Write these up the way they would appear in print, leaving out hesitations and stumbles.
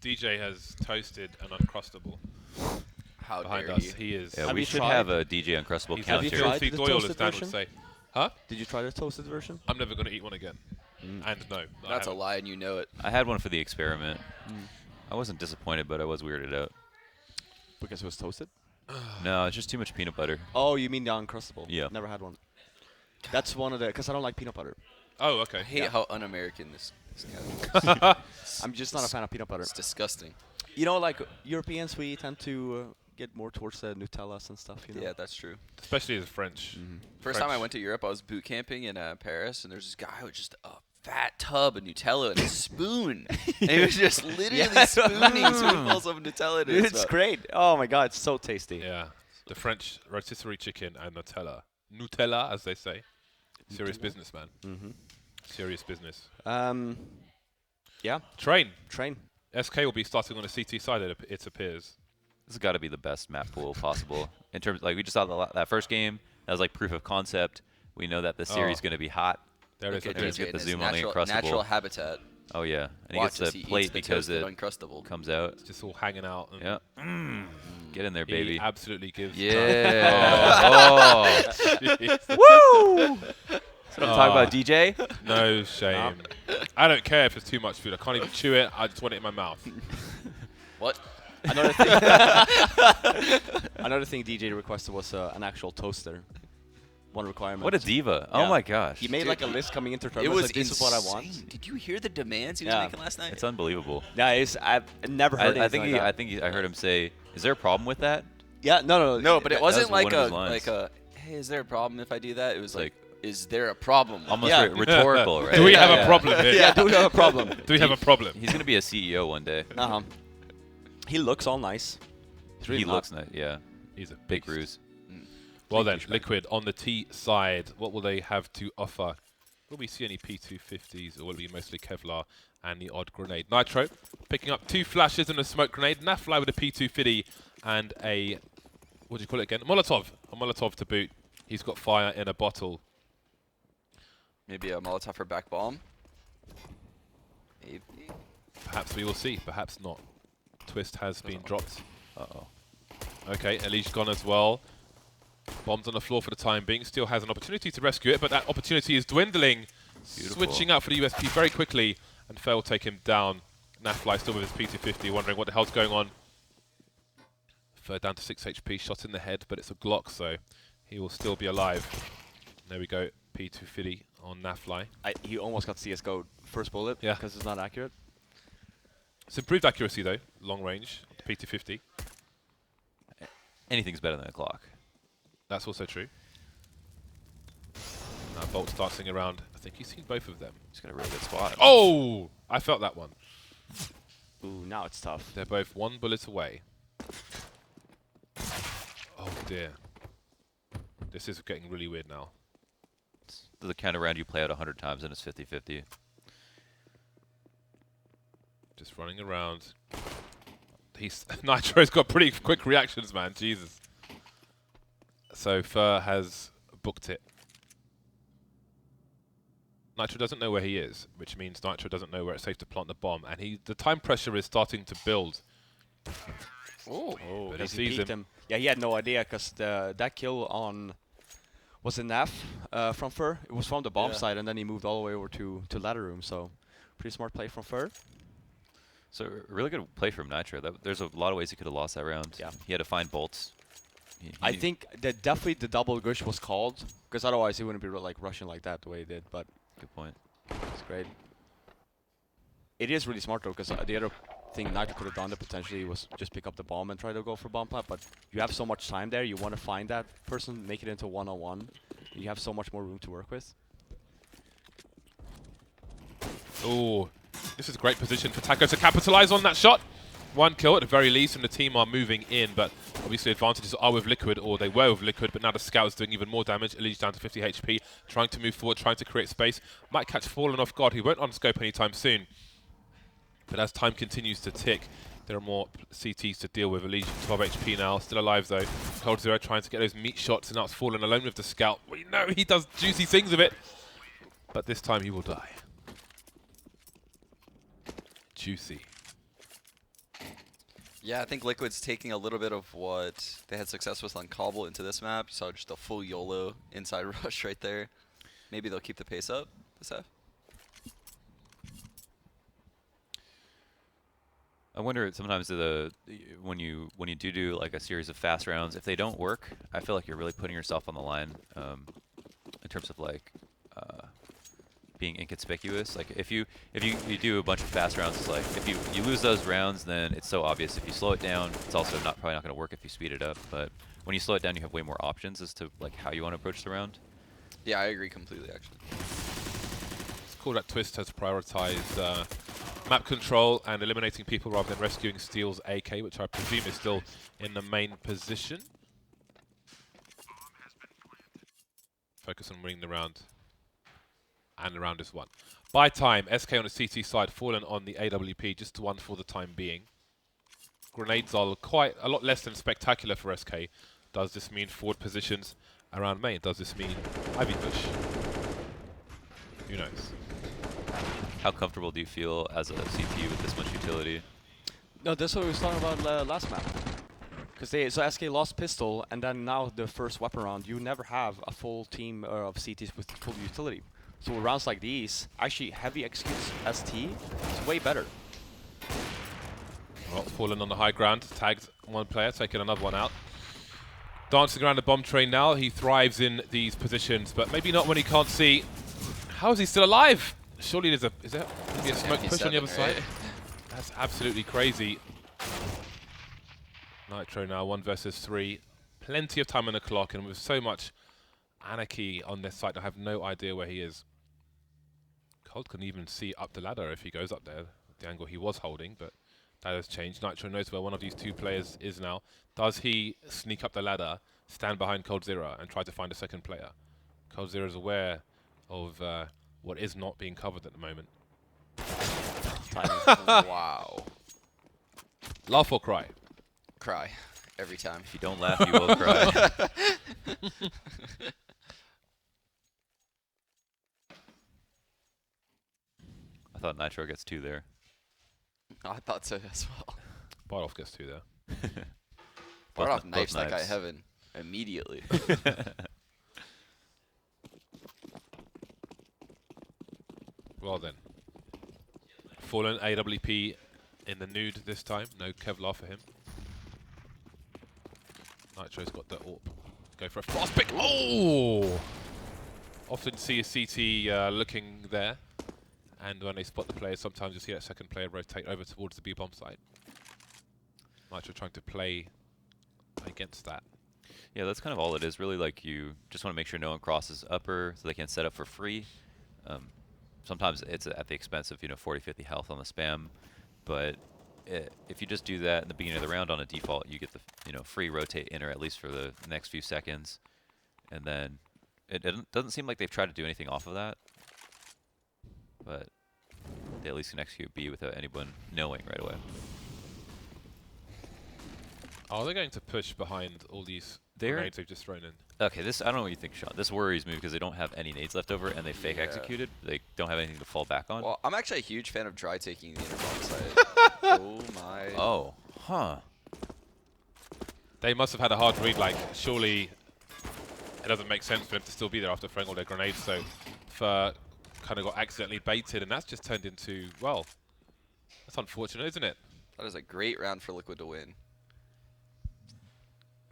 DJ has toasted an Uncrustable How behind dare us. you? He is. Yeah, Have we you should tried- have a DJ Uncrustable He's Have you counter. tried Phil the Doyle, as toasted Dan would version? say. Huh? Did you try the toasted version? I'm never going to eat one again. And no. I That's a haven't. lie, and you know it. I had one for the experiment. I wasn't disappointed, but I was weirded out. Because it was toasted? No, it's just too much peanut butter. Oh, you mean the Uncrustable? Yeah. Never had one. That's one of the, because I don't like peanut butter. Oh, okay. I hate how un-American this kind of I'm just not a fan of peanut butter. It's disgusting. You know, like Europeans, we tend to get more towards the Nutellas and stuff, you know? Yeah, that's true. Especially as French. First time I went to Europe, I was boot camping in Paris, and there's this guy with just a fat tub of Nutella and a spoon. And he was just literally spooning spoonfuls of Nutella into Dude, his it's mouth. great. Oh my god, it's so tasty. Yeah. The French rotisserie chicken and Nutella. Nutella, as they say. Serious business, man. Serious business. Yeah, Train. train. SK will be starting on the CT side, it appears. This has got to be the best map pool possible. In terms, like we just saw that first game, that was like proof of concept. We know that the series is going to be hot. There it Look is. at Okay. Let's DJ get the and his zoom on the natural Uncrustable. habitat. Oh yeah, and he Watch gets as the he plate eats the because toasted it Uncrustable. comes out. It's just all hanging out. And Yeah. Get in there, He baby. absolutely gives. Yeah. Oh. Jeez. Woo! That's what I'm talking about, DJ. No shame. I don't care if it's too much food. I can't even chew it. I just want it in my mouth. What? Another thing, another thing DJ requested was an actual toaster. One requirement. What a diva. Oh Yeah. my gosh. He made Dude, like a list coming into It tournaments. was Like, this is what I want. insane. Did you hear the demands he was Yeah. making last night? It's unbelievable. Yeah, I've never heard I think anything like I heard him say, "Is there a problem with that?" Yeah, no. No, but it wasn't was like one of a his lines. hey, is there a problem if I do that? It was like, Like- is there a problem? Almost Yeah. rhetorical, right? Do we have Yeah. a problem here? Yeah, do we have a problem? Do we have a problem? He's gonna be a CEO one day. Uh-huh. He looks all nice. He's really He not. looks nice. Yeah, He's a big beast. ruse. Well then, Liquid on the T side. What will they have to offer? Will we see any P250s, or will it be mostly Kevlar and the odd grenade? Nitro picking up 2 flashes and a smoke grenade. Nafly with a P250 and a, what do you call it again? Molotov. A Molotov to boot. He's got fire in a bottle. Maybe a Molotov for back bomb. Maybe. Perhaps we will see. Perhaps not. Twist has been dropped. Uh-oh. Okay, Elige gone as well. Bombs on the floor for the time being. Still has an opportunity to rescue it, but that opportunity is dwindling. Beautiful. Switching out for the USP very quickly, and Fail will take him down. Nafly still with his P250, wondering what the hell's going on. Third down to 6 HP, shot in the head, but it's a Glock, so he will still be alive. There we go, P250 on Nafly. He almost got CSGO first bullet Yeah. because it's not accurate. It's improved accuracy though, long range, P250. Anything's better than a clock. That's also true. Now Bolt's dancing around. I think he's seen both of them. He's got a really good spot. Oh! I felt that one. Ooh, now it's tough. They're both 1 bullet away. Oh dear. This is getting really weird now. It's the kind of round you play out 100 times and it's 50-50. Just running around. Nitro's got pretty quick reactions, man. Jesus. So Fur has booked it. Nitro doesn't know where he is, which means Nitro doesn't know where it's safe to plant the bomb, and the time pressure is starting to build. Oh. But he Because he sees peeked him. him. Yeah, he had no idea because that kill on was in NAF from Fur. It was from the bomb Yeah. side, and then he moved all the way over to ladder room. So pretty smart play from Fur. So really good play from Nitro. There's a lot of ways he could have lost that round. Yeah. He had to find bolts. I think that definitely the double gush was called because otherwise he wouldn't be like rushing like that the way he did. But Good point. it's great. It is really smart though because the other thing Nitro could have done that potentially was just pick up the bomb and try to go for bomb plant. But you have so much time there. You want to find that person, make it into one-on-one. You have so much more room to work with. Oh, this is a great position for Taco to capitalize on that shot. 1 kill at the very least, and the team are moving in, but obviously advantages are with Liquid, or they were with Liquid, but now the Scout is doing even more damage. Elige down to 50 HP, trying to move forward, trying to create space. Might catch Fallen off guard. He won't on scope anytime soon. But as time continues to tick, there are more CTs to deal with. Elige 12 HP now, still alive though. Cold Zero trying to get those meat shots, and now it's Fallen alone with the Scout. We know he does juicy things with it, but this time he will die. Juicy. Yeah, I think Liquid's taking a little bit of what they had success with on Cobble into this map. You saw just a full YOLO inside rush right there. Maybe they'll keep the pace up this half. I wonder sometimes when you do like a series of fast rounds, if they don't work, I feel like you're really putting yourself on the line in terms of like being inconspicuous. Like if you do a bunch of fast rounds, it's like if you lose those rounds, then it's so obvious. If you slow it down, it's also probably not going to work if you speed it up. But when you slow it down, you have way more options as to like how you want to approach the round. Yeah, I agree completely, actually. It's cool that Twist has prioritized map control and eliminating people rather than rescuing Steel's AK, which I presume is still in the main position. Focus on winning the round. And the round is won. By time, SK on the CT side, Fallen on the AWP, just one for the time being. Grenades are quite a lot less than spectacular for SK. Does this mean forward positions around main? Does this mean Ivy push? Who knows? How comfortable do you feel as a CT with this much utility? No, that's what we was talking about last map. Because so SK lost pistol, and then now the first weapon round, you never have a full team of CTs with full utility. So with rounds like these, actually heavy executes ST is way better. Well, Fallen on the high ground, tagged one player, taking another one out. Dancing around the bomb train now, he thrives in these positions, but maybe not when he can't see. How is he still alive? Surely there's a smoke push on the other side? That's absolutely crazy. Nitro now, 1 versus 3. Plenty of time on the clock, and with so much anarchy on this side, I have no idea where he is. Cold can even see up the ladder if he goes up there, the angle he was holding, but that has changed. Nitro knows where one of these two players is now. Does he sneak up the ladder, stand behind Cold Zero, and try to find a second player? Cold Zero is aware of what is not being covered at the moment. Wow. Laugh or cry? Cry. Every time. If you don't laugh, you will cry. I thought Nitro gets 2 there. I thought so as well. Bardolph gets 2 there. Bardolph both knifes that guy knives. heaven immediately. Well then. Fallen AWP in the nude this time. No Kevlar for him. Nitro's got the AWP. Go for a fast pick. Oh! Often see a CT looking there. And when they spot the player, sometimes you see that second player rotate over towards the B bomb site. Nitro trying to play against that. Yeah, that's kind of all it is. Really, like you just want to make sure no one crosses upper so they can set up for free. Sometimes it's at the expense of 40, 50 health on the spam, but if you just do that in the beginning of the round on a default, you get the free rotate inner at least for the next few seconds, and then it doesn't seem like they've tried to do anything off of that, but they at least can execute B without anyone knowing right away. Are they going to push behind all these grenades they've just thrown in? Okay, I don't know what you think, Sean. This worries me because they don't have any nades left over and they fake Yeah. executed. They don't have anything to fall back on. Well, I'm actually a huge fan of dry taking the inner bomb site. Oh my. Oh, huh. They must have had a hard read, like, surely it doesn't make sense for them to still be there after throwing all their grenades, so kind of got accidentally baited, and that's just turned into, well, that's unfortunate, isn't it? That is a great round for Liquid to win.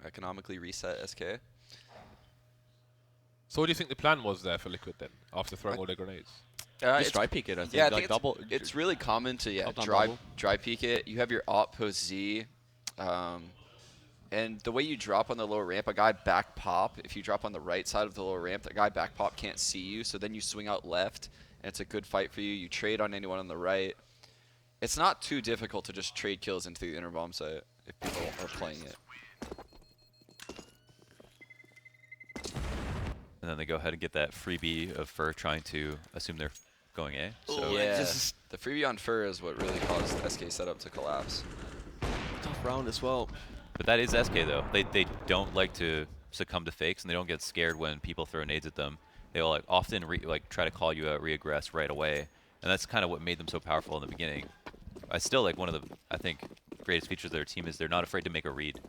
Economically reset SK. So what do you think the plan was there for Liquid then, after throwing all their grenades? Just dry peek it, I think. Yeah, I like think double. it's really common to Up on dry double. peek it. You have your op post Z, and the way you drop on the lower ramp, a guy back pop. If you drop on the right side of the lower ramp, the guy back pop can't see you. So then you swing out left, and it's a good fight for you. You trade on anyone on the right. It's not too difficult to just trade kills into the inner bomb site if people are playing it. And then they go ahead and get that freebie of Fur trying to assume they're going A. So Yeah, the freebie on Fur is what really caused SK setup to collapse. Tough round as well. But that is SK though. They don't like to succumb to fakes, and they don't get scared when people throw nades at them. They will often try to call you out, re-aggress right away, and that's kind of what made them so powerful in the beginning. I still like one of the, I think, greatest features of their team is they're not afraid to make a read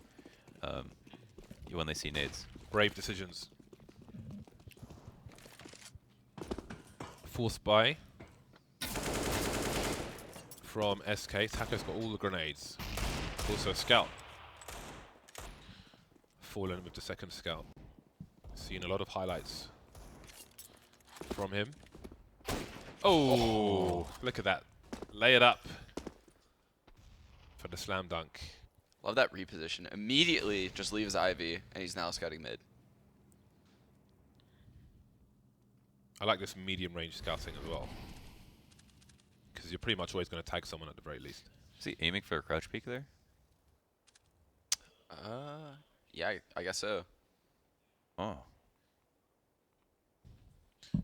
when they see nades. Brave decisions. Force buy from SK. Taco's got all the grenades. Also a scout. Fallen with the second scout. Seen a lot of highlights from him. Oh, look at that. Lay it up for the slam dunk. Love that reposition. Immediately just leaves Ivy, and he's now scouting mid. I like this medium range scouting as well. Because you're pretty much always going to tag someone at the very least. Is he aiming for a crouch peek there? Yeah, I guess so. Oh.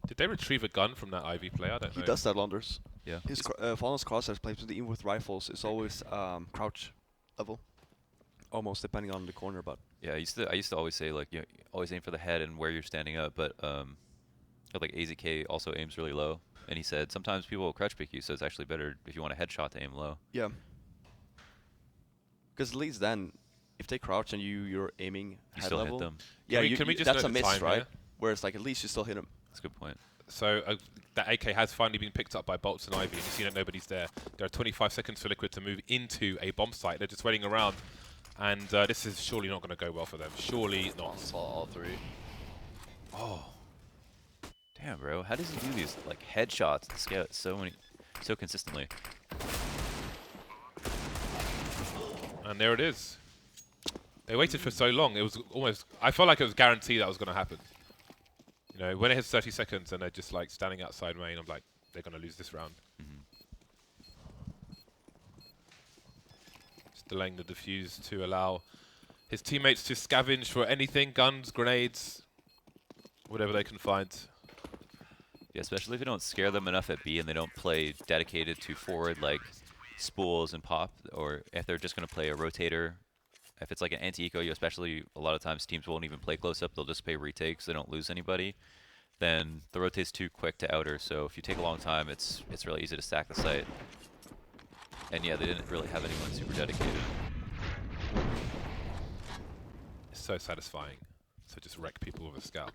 Did they retrieve a gun from that Ivy player? I don't know. He does that, Launders. Yeah. His Fallen's crosshairs placement, even with rifles, is always crouch level. Almost, depending on the corner, but... Yeah, I used to always say, like, you know, always aim for the head and where you're standing up, but like AZK also aims really low. And he said sometimes people will crouch pick you, so it's actually better if you want a headshot to aim low. Yeah. Because at least then, if they crouch and you're aiming You head still level, hit them. yeah, Can we just that's note a the miss, time right? here? Whereas, like, at least you still hit him. That's a good point. So that AK has finally been picked up by Bolts and Ivy, and you see that nobody's there. There are 25 seconds for Liquid to move into a bomb site. They're just waiting around, and this is surely not going to go well for them. Surely not. Saw all three. Oh. Damn, bro. How does he do these, like, headshots and scouts so consistently? And there it is. They waited for so long. It was almost... I felt like it was guaranteed that was going to happen. You know, when it hits 30 seconds and they're just, like, standing outside main, I'm like, they're going to lose this round. Just delaying the defuse to allow his teammates to scavenge for anything, guns, grenades, whatever they can find. Yeah, especially if you don't scare them enough at B and they don't play dedicated to forward, like, spools and pop, or if they're just going to play a rotator. If it's like an anti-eco, especially a lot of times teams won't even play close-up, they'll just play retakes, they don't lose anybody. Then the rotate's too quick to outer, so if you take a long time, it's really easy to stack the site. And yeah, they didn't really have anyone super dedicated. It's so satisfying to just wreck people with a scout.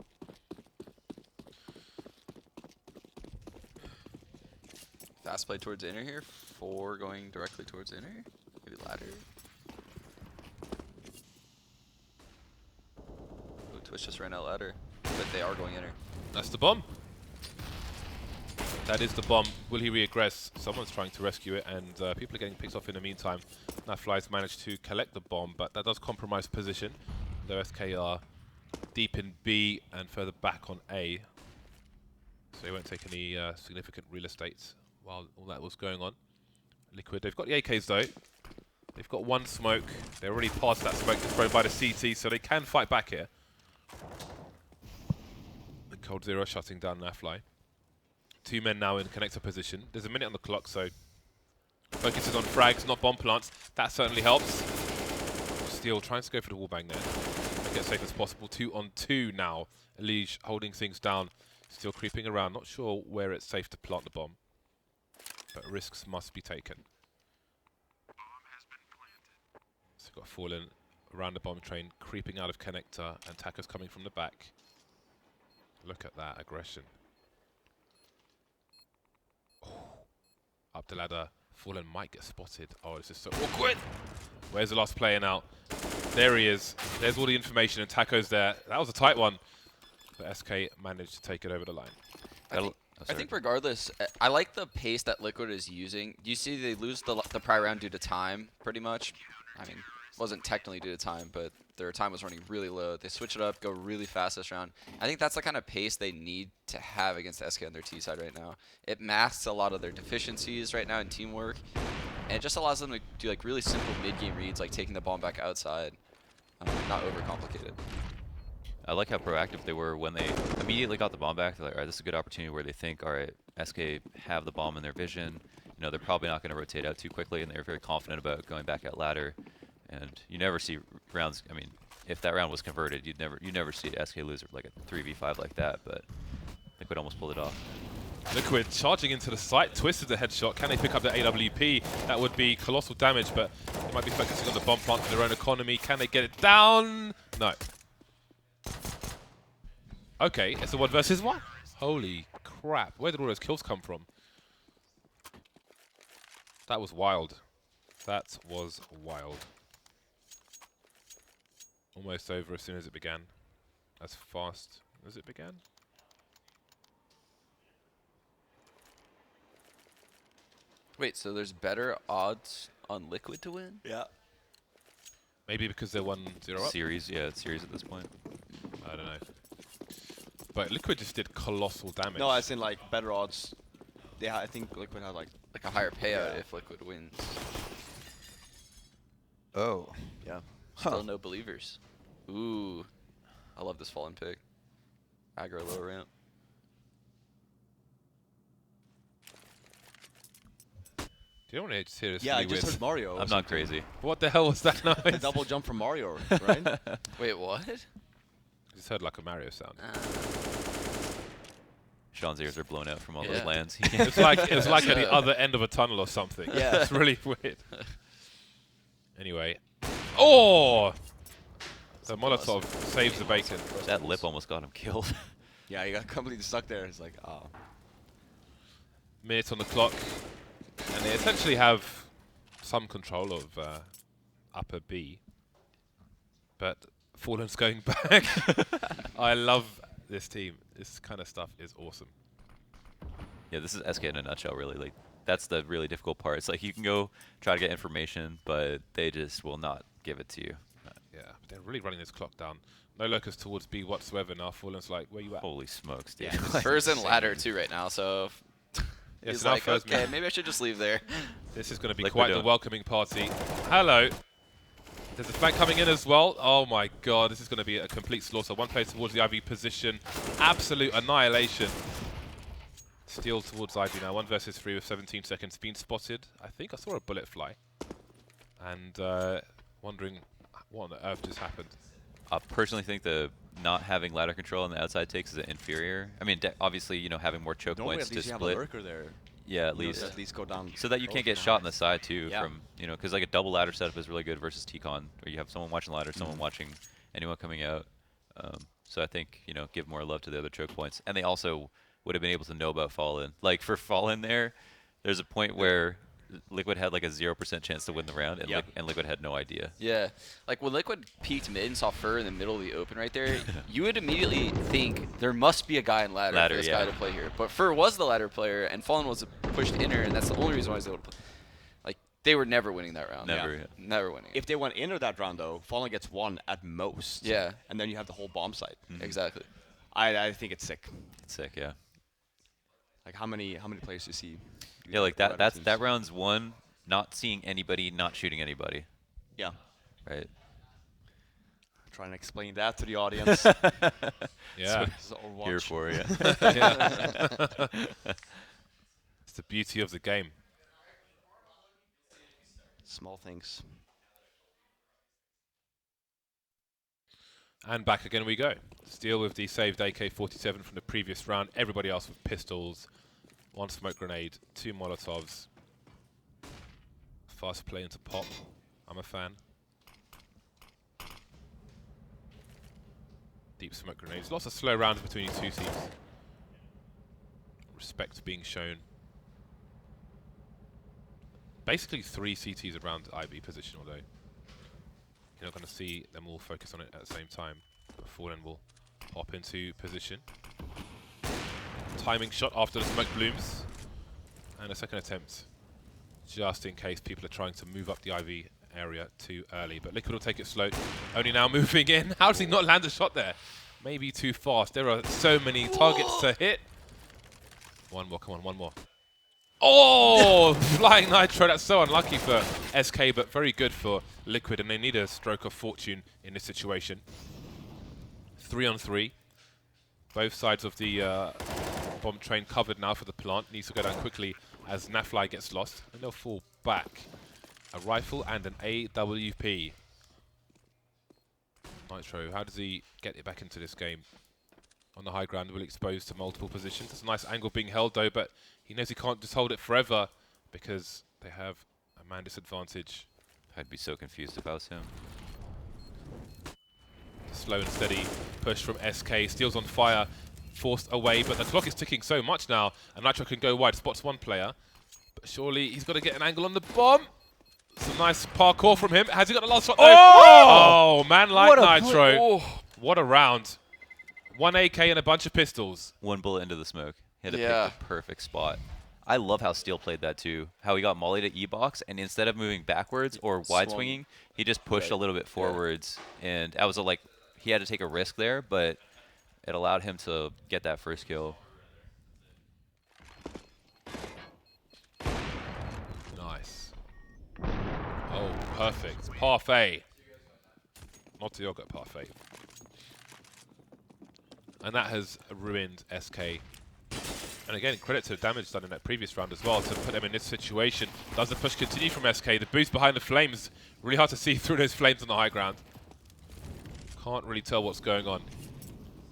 Fast play towards inner here. 4 going directly towards inner. Maybe ladder. Oh, Twitch just ran out ladder. But they are going inner. That's the bomb. That is the bomb. Will he reaggress? Someone's trying to rescue it, and people are getting picked off in the meantime. Nafly's managed to collect the bomb, but that does compromise position. Though SK are deep in B and further back on A. So they won't take any significant real estate while all that was going on. Liquid, they've got the AKs though. They've got one smoke. They're already past that smoke that's thrown by the CT, so they can fight back here. And Cold Zero shutting down Nafly. 2 men now in connector position. There's a minute on the clock, so focuses on frags, not bomb plants. That certainly helps. Steel trying to go for the wallbang there. Get safe as possible. 2 on 2 now. Elige holding things down. Still creeping around. Not sure where it's safe to plant the bomb. But risks must be taken. So got Fallen around the bomb train, creeping out of connector, and Taco's coming from the back. Look at that aggression. Oh. Up the ladder. Fallen might get spotted. Oh, this is so awkward. Where's the last player now? There he is. There's all the information, and Taco's there. That was a tight one. But SK managed to take it over the line. I think regardless, I like the pace that Liquid is using. You see they lose the prior round due to time, pretty much. I mean, it wasn't technically due to time, but their time was running really low. They switch it up, go really fast this round. I think that's the kind of pace they need to have against SK on their T side right now. It masks a lot of their deficiencies right now in teamwork, and it just allows them to do like really simple mid-game reads, like taking the bomb back outside, not overcomplicated. I like how proactive they were when they immediately got the bomb back. They're like, all right, this is a good opportunity where they think, all right, SK have the bomb in their vision. You know, they're probably not going to rotate out too quickly, and they're very confident about going back at ladder. And you never see rounds. I mean, if that round was converted, you never see SK lose like a 3v5 like that. But Liquid almost pulled it off. Liquid charging into the site, twisted the headshot. Can they pick up the AWP? That would be colossal damage, but they might be focusing on the bomb plant for their own economy. Can they get it down? No. Okay, it's a 1 versus 1. Holy crap. Where did all those kills come from? That was wild. That was wild. Almost over as soon as it began. As fast as it began. Wait, so there's better odds on Liquid to win? Yeah. Maybe because they're 1-0 up? Series, yeah, it's series at this point. I don't know. But Liquid just did colossal damage. No, as in like better odds. Yeah, I think Liquid had like Like a higher payout Yeah. if Liquid wins. Oh. yeah. Still no believers. Ooh. I love this fallen pick. Aggro low ramp. Do you want to just hear this? Yeah, I really just weird- heard Mario. I'm not crazy. What the hell was that A noise? double jump from Mario, right? Wait, what? Just heard like a Mario sound. Sean's ears are blown out from all Yeah. those lands. It's like at the Yeah. other end of a tunnel or something. Yeah. It's really weird. Anyway. Oh! So Molotov saves the bacon. That lip almost got him killed. Yeah, he got completely stuck there. It's like, oh. Minute on the clock. And they essentially have some control of upper B. But Fallen's going back. I love this team. This kind of stuff is awesome. Yeah, this is SK in a nutshell, really. Like, that's the really difficult part. It's like you can go try to get information, but they just will not give it to you. Yeah, but they're really running this clock down. No locus towards B whatsoever now. Fallen's like, where you at? Holy smokes, dude. Yeah. Like, Fur's in ladder too right now, so Yeah, he's so now like, Fur's okay, moving. maybe I should just leave there. This is going to be Like quite we're the doing. welcoming party. Hello. There's a flank coming in as well. Oh my god, this is going to be a complete slaughter. One player towards the IV position. Absolute annihilation. Steal towards IV now. 1 versus 3 with 17 seconds. Being spotted. I think I saw a bullet fly. And wondering what on earth just happened. I personally think the not having ladder control on the outside takes is inferior. I mean, obviously, you know, having more choke Normally points at to least you have a split. lurker there. Yeah, at You know, least. at least go down. So that you can't get close shot in and the side too Yeah. from, you know, because like a double ladder setup is really good versus T-Con, where you have someone watching ladder, someone watching anyone coming out. So I think, you know, give more love to the other choke points. And they also would have been able to know about Fallen. Like for Fallen there's a point where Liquid had like a 0% chance to win the round, and, Yeah. and Liquid had no idea. Yeah, like when Liquid peeked mid and saw Fur in the middle of the open right there, you would immediately think there must be a guy in ladder, Ladder, for this yeah. guy to play here. But Fur was the ladder player, and Fallen was pushed inner, and that's the only reason why he was able to play. Like, they were never winning that round. Never. Yeah. Yeah. Never winning it. If they went into that round though, Fallen gets one at most. Yeah. And then you have the whole bomb site. Exactly. I think it's sick. It's sick, yeah. Like how many players do you see? Yeah, like Ladder that teams? round's one, not seeing anybody, not shooting anybody, Yeah. right? Trying to explain that to the audience. Yeah. This is Overwatch. Here for you. Yeah. It's the beauty of the game. Small things. And back again we go. Steal with the saved AK-47 from the previous round. Everybody else with pistols. 1 smoke grenade, 2 Molotovs. Fast play into pop. I'm a fan. Deep smoke grenades. Lots of slow rounds between you two teams. Respect being shown. Basically 3 CTs around IB position, although you're not going to see them all focus on it at the same time. Fallen will hop into position. Timing shot after the smoke blooms. And a second attempt, just in case people are trying to move up the IV area too early. But Liquid will take it slow. Only now moving in. How does he not land a shot there? Maybe too fast. There are so many targets to hit. One more, come on, one more. Oh, flying nitro. That's so unlucky for SK, but very good for Liquid, and they need a stroke of fortune in this situation. 3 on 3. Both sides of the bomb train covered now for the plant. Needs to go down quickly as Nafly gets lost, and they'll fall back. A rifle and an AWP. Nitro, how does he get it back into this game? on the high ground, will expose to multiple positions. It's a nice angle being held though, but he knows he can't just hold it forever because they have a man disadvantage. I'd be so confused if I was him. Slow and steady push from SK. Steel's on fire, forced away, but the clock is ticking so much now, and Nitro can go wide, spots one player. But surely he's got to get an angle on the bomb. Some nice parkour from him. Has he got the last shot? Oh, man like Nitro. What a round. 1 AK and a bunch of pistols. One bullet into the smoke. He had to pick the perfect spot. I love how Steel played that too. How he got mollied at E-box, and instead of moving backwards or wide swinging, he just pushed a little bit forwards. And that was like, he had to take a risk there, but it allowed him to get that first kill. Nice. Oh, perfect. Parfait. Not to yoga, parfait. And that has ruined SK. And again, credit to the damage done in that previous round as well to put them in this situation. Does the push continue from SK? The boost behind the flames, really hard to see through those flames on the high ground. Can't really tell what's going on.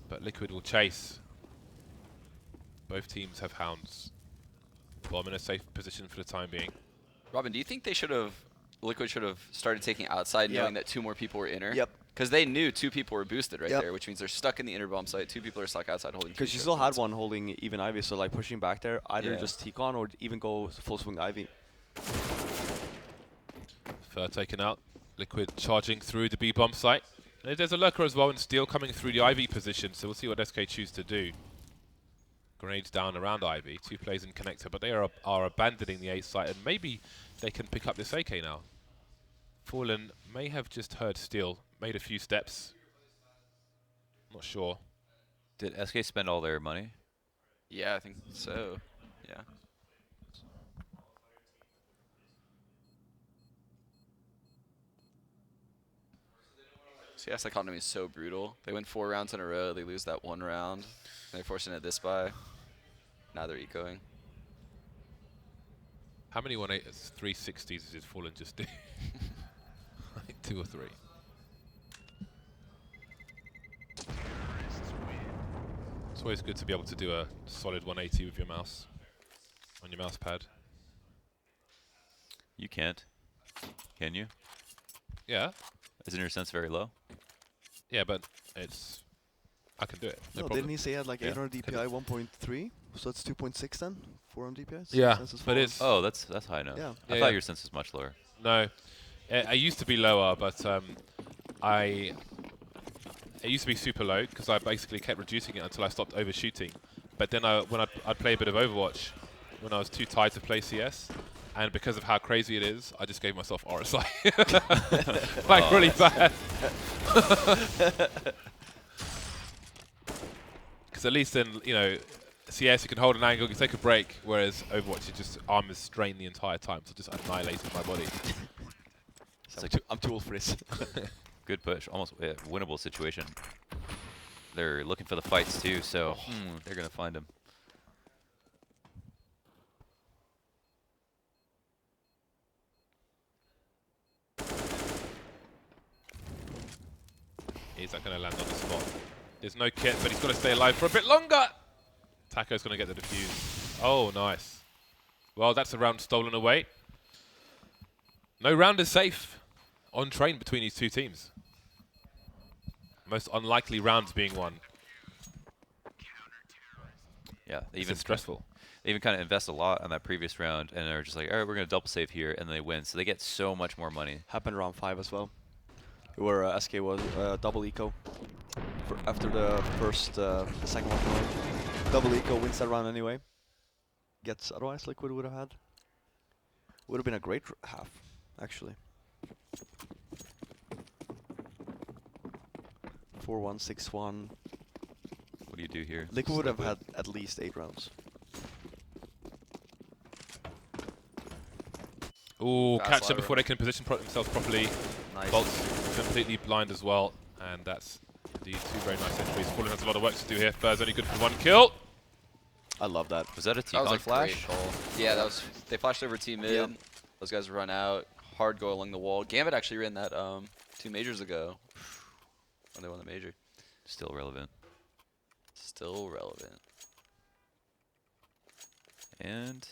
But Liquid will chase. Both teams have hounds. Bomb in a safe position for the time being. Robin, do you think they should have, Liquid should have started taking outside knowing that 2 more people were inner? Yep. Because they knew 2 people were boosted right there, which means they're stuck in the inner bomb site. 2 people are stuck outside holding. Because you still had one holding even Ivy, so like pushing back there, either just T-Con or even go full swing Ivy. Fur taken out. Liquid charging through the B bomb site. And there's a lurker as well in Steel coming through the Ivy position, so we'll see what SK choose to do. Grenades down around Ivy. 2 players in connector, but they are abandoning the A site, and maybe they can pick up this AK now. Fallen may have just heard Steel, made a few steps. Not sure. Did SK spend all their money? Yeah, I think so. Yeah. CS economy is so brutal. They win 4 rounds in a row. They lose that 1 round. And they're forcing it this by. Now they're ecoing. How many 360s did Fallen just do? Like 2 or 3. It's always good to be able to do a solid 180 with your mouse, on your mouse pad. You can't. Can you? Yeah. Isn't your sense very low? Yeah, but it's... I can do it. No No, problem. didn't he say he had like Yeah. 800 DPI 1.3? So that's 2.6 then? 400 DPI? Yeah, Sense is but 4. it's... Oh, that's high enough. Yeah. I Yeah, thought yeah. your sense was much lower. No. I used to be lower, but it used to be super low because I basically kept reducing it until I stopped overshooting. But then when I'd play a bit of Overwatch when I was too tired to play CS, and because of how crazy it is, I just gave myself RSI. Like really bad. Because at least in, you know, CS you can hold an angle, you can take a break, whereas Overwatch you just arm is strained the entire time, so just annihilated my body. I'm too old for this. Good push. Almost winnable situation. They're looking for the fights too, so they're going to find him. Is that going to land on the spot? There's no kit, but he's got to stay alive for a bit longer. Taco's going to get the defuse. Oh, nice. Well, that's a round stolen away. No round is safe on train between these 2 teams. Most unlikely rounds being won. Yeah, they Even even stressful. They even kind of invest a lot on that previous round, and they're just like, all right, we're going to double save here, and they win. So they get so much more money. Happened round 5 as well, where SK was double eco after the second one. Double eco wins that round anyway. Gets otherwise Liquid would have had. Would have been a great half, actually. 4-1, 6-1. What do you do here? Liquid would have had at least 8 rounds. Ooh, Fast catch them lateral. before they can position themselves properly. Nice. Bolt's completely blind as well. And that's indeed 2 very nice entries. Fallen has a lot of work to do here. Fur's only good for 1 kill. I love that. Was that a That T-Con was a flash? great call. Yeah, that was. They flashed over team mid. Yep. Those guys run out. Hard go along the wall. Gambit actually ran that 2 majors ago when they won the major. Still relevant. Still relevant. And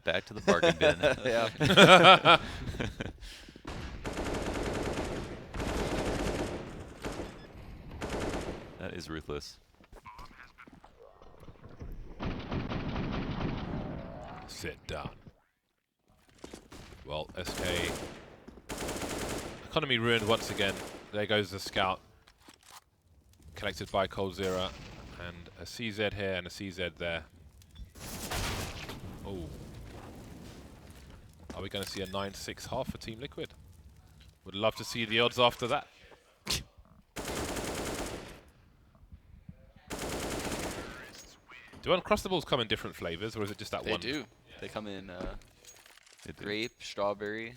back to the bargain bin. Yeah. That is ruthless. Sit down. Well, SK. Economy ruined once again. There goes the scout. Collected by Coldzera. And a CZ here and a CZ there. Oh. Are we going to see a 9-6 half for Team Liquid? Would love to see the odds after that. Do Uncrustables come in different flavors, or is it just that They one? do. They come in They do. grape, strawberry.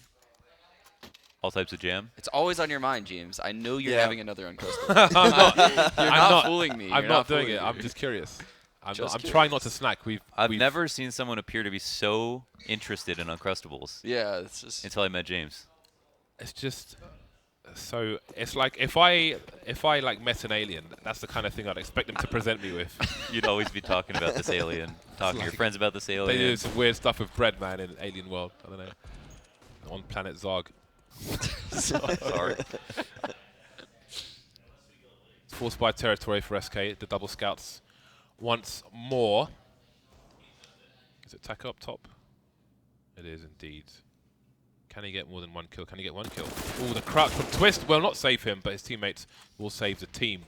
All types of jam. It's always on your mind, James. I know you're Yeah. having another Uncrustable. I'm not, You're not fooling me. I'm You're not doing fooling it. me. I'm just curious. I'm Just trying not to curious. snack. I've we've never seen someone appear to be so interested in Uncrustables Yeah, it's just. until I met James. It's just so. It's like if I like met an alien, that's the kind of thing I'd expect them to present me with. You'd always be talking about this alien, talking to your friends about this They alien. do some weird stuff with bread, man, in Alien World. I don't know. On planet Zog. Sorry. It's forced by territory for SK. The double scouts once more. Is it Taka up top? It is indeed. Can he get more than one kill? Can he get one kill? Oh, the crouch from Twist will not save him, but his teammates will save the team.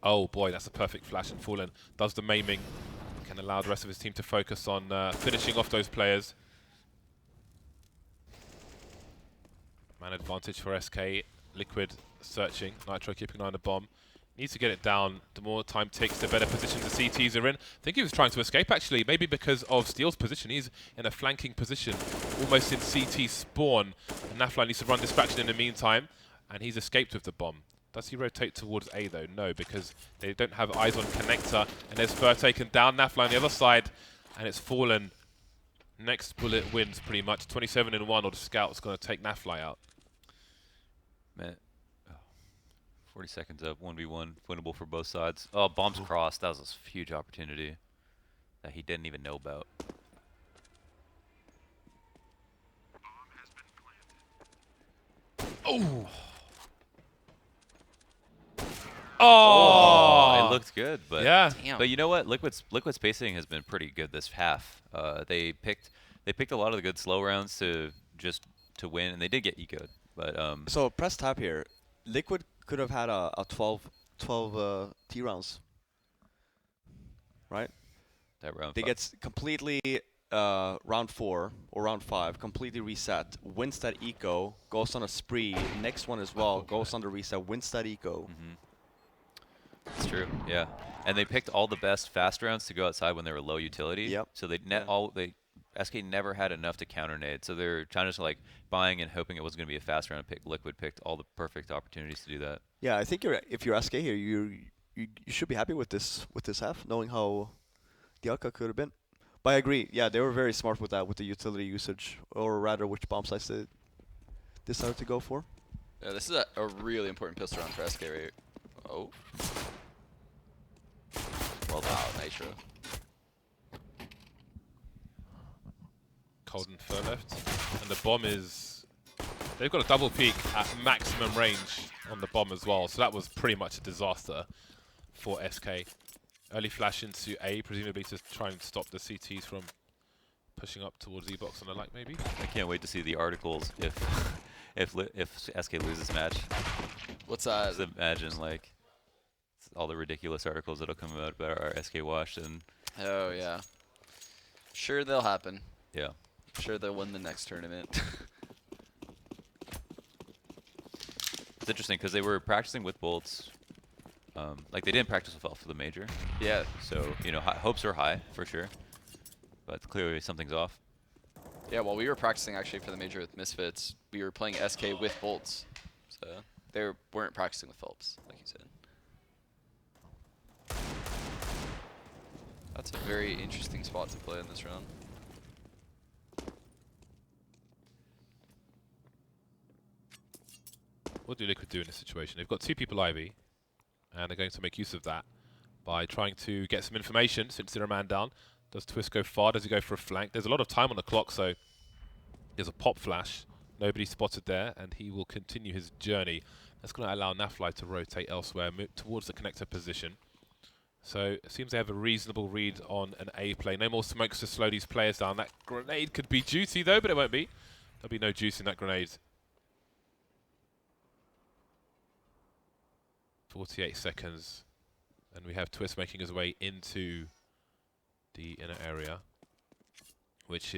Oh boy, that's a perfect flash, and Fallen does the maiming. Can allow the rest of his team to focus on finishing off those players. Man advantage for SK. Liquid searching. Nitro keeping an eye on the bomb. Needs to get it down. The more time ticks, the better position the CTs are in. I think he was trying to escape, actually. Maybe because of Steel's position. He's in a flanking position, almost in CT spawn. And Nafline needs to run distraction in the meantime. And he's escaped with the bomb. Does he rotate towards A, though? No, because they don't have eyes on connector. And there's Fur taken down. Nafline on the other side. And it's Fallen. Next bullet wins, pretty much. 27-1, or the scout's going to take Nafly out. Man. 40 seconds up, 1v1, winnable for both sides. Oh, bombs crossed. That was a huge opportunity that he didn't even know about. Oh! Oh, it looked good, but yeah. Damn. But you know what? Liquid's spacing has been pretty good this half. They picked a lot of the good slow rounds to win, and they did get eco'd. But So press tab here. Liquid could have had a 12 T rounds, right? that round They five- get completely round 4 or round 5 completely reset, wins that eco, goes on a spree. Next one as well goes on the reset, wins that eco. It's true, yeah. And they picked all the best fast rounds to go outside when they were low utility. Yep. So they SK never had enough to counter nade. So they're trying to like buying and hoping it was going to be a fast round pick. Liquid picked all the perfect opportunities to do that. Yeah, I think if you're SK here, you should be happy with this half, knowing how the outcome could have been. But I agree. Yeah, they were very smart with that, with the utility usage, or rather, which bomb sites they decided to go for. Yeah, this is a really important pistol round for SK right. Oh. Well done. Wow, Nitro. Cold and Fur left. And the bomb is... They've got a double peek at maximum range on the bomb as well. So that was pretty much a disaster for SK. Early flash into A, presumably to try and stop the CTs from pushing up towards E-box and the like, maybe. I can't wait to see the articles if SK loses match. What's that? Just imagine like all the ridiculous articles that'll come out about our SK wash, and Oh, yeah. Sure, they'll happen. yeah. Sure, they'll win the next tournament. It's interesting because they were practicing with bolts. Like they didn't practice with Elf for the major, Yeah. so you know hopes are high for sure, but clearly something's off. Yeah, while we were practicing actually for the major with Misfits, we were playing SK with bolts. So they weren't practicing with Phelps, like you said. That's a very interesting spot to play in this round. What do Liquid do in this situation? They've got two people Ivy, and they're going to make use of that. by trying to get some information since they're a man down. Does Twist go far? Does he go for a flank? There's a lot of time on the clock, so there's a pop flash. Nobody spotted there, and he will continue his journey. That's going to allow Nafly to rotate elsewhere, move towards the connector position. So it seems they have a reasonable read on an A play. No more smokes to slow these players down. That grenade could be juicy though, but it won't be. There'll be no juice in that grenade. 48 seconds. And we have Twist making his way into the inner area, which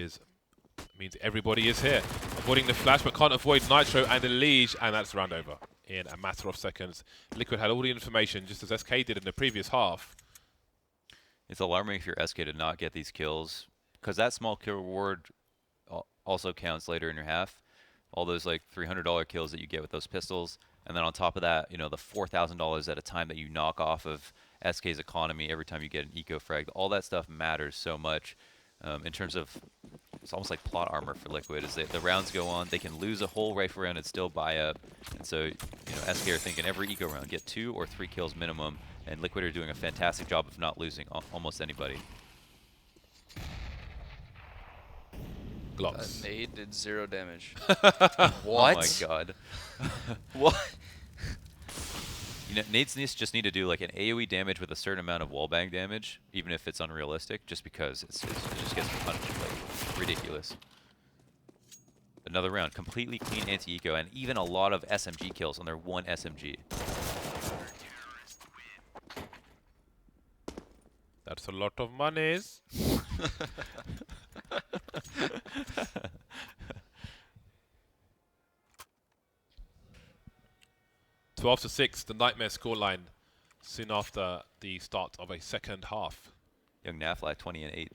means everybody is here. Avoiding the flash, but can't avoid Nitro and Elige, and that's round over in a matter of seconds. Liquid had all the information, just as SK did in the previous half. It's alarming if you're SK to not get these kills, because that small kill reward also counts later in your half. All those like $300 kills that you get with those pistols, and then on top of that, you know, the $4,000 at a time that you knock off of SK's economy every time you get an eco frag. All that stuff matters so much in terms of, it's almost like plot armor for Liquid. As the rounds go on, they can lose a whole rifle round and still buy up. And so, you know, SK are thinking every eco round, get 2 or 3 kills minimum. And Liquid are doing a fantastic job of not losing almost anybody. Glocks. That nade did 0 damage. What? What? Oh my god. What? You know, nades just need to do like an AoE damage with a certain amount of wallbang damage, even if it's unrealistic, just because it just gets punched like ridiculous. Another round, completely clean anti-eco, and even a lot of SMG kills on their one SMG. That's a lot of monies. 12-6, the Nightmare scoreline soon after the start of a second half. Young Nafly 20-8.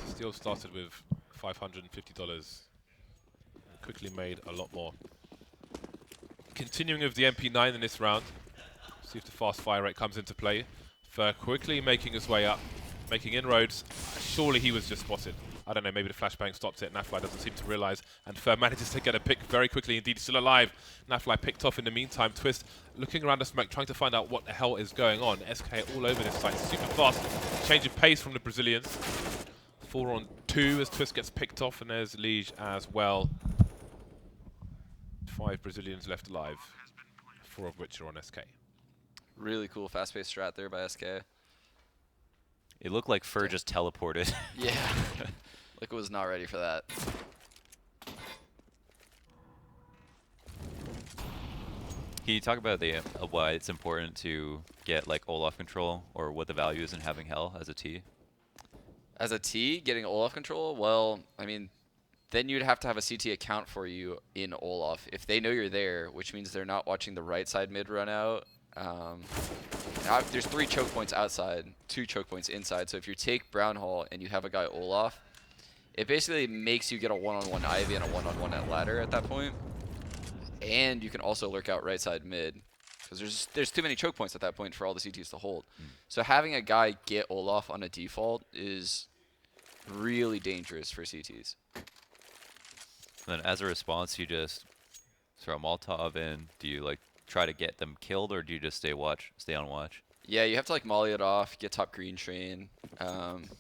Still started with $550. Quickly made a lot more. Continuing with the MP9 in this round. See if the fast fire rate comes into play. Fer quickly making his way up, making inroads. Surely he was just spotted. I don't know, maybe the flashbang stopped it. Nafly doesn't seem to realize. And Fer manages to get a pick very quickly. Indeed, still alive. Nafly picked off in the meantime. Twist looking around the smoke, trying to find out what the hell is going on. SK all over this site. Super fast. Change of pace from the Brazilians. 4 on 2 as Twist gets picked off. And there's Liege as well. 5 Brazilians left alive. 4 of which are on SK. Really cool fast-paced strat there by SK. It looked like Fer just teleported. Yeah. Liquid was not ready for that. Can you talk about the why it's important to get like Olaf control, or what the value is in having Hell as a T? As a T, getting Olaf control, well, I mean, then you'd have to have a CT account for you in Olaf. If they know you're there, which means they're not watching the right side mid run out. There's 3 choke points outside, 2 choke points inside. So if you take Brown Hall and you have a guy Olaf, it basically makes you get a 1-on-1 Ivy and a 1-on-1 at ladder at that point. And you can also lurk out right side mid, because there's too many choke points at that point for all the CTs to hold. So having a guy get Olaf on a default is really dangerous for CTs. And then as a response, you just throw a Molotov in. Do you like try to get them killed, or do you just stay on watch? Yeah, you have to like molly it off, get top green train,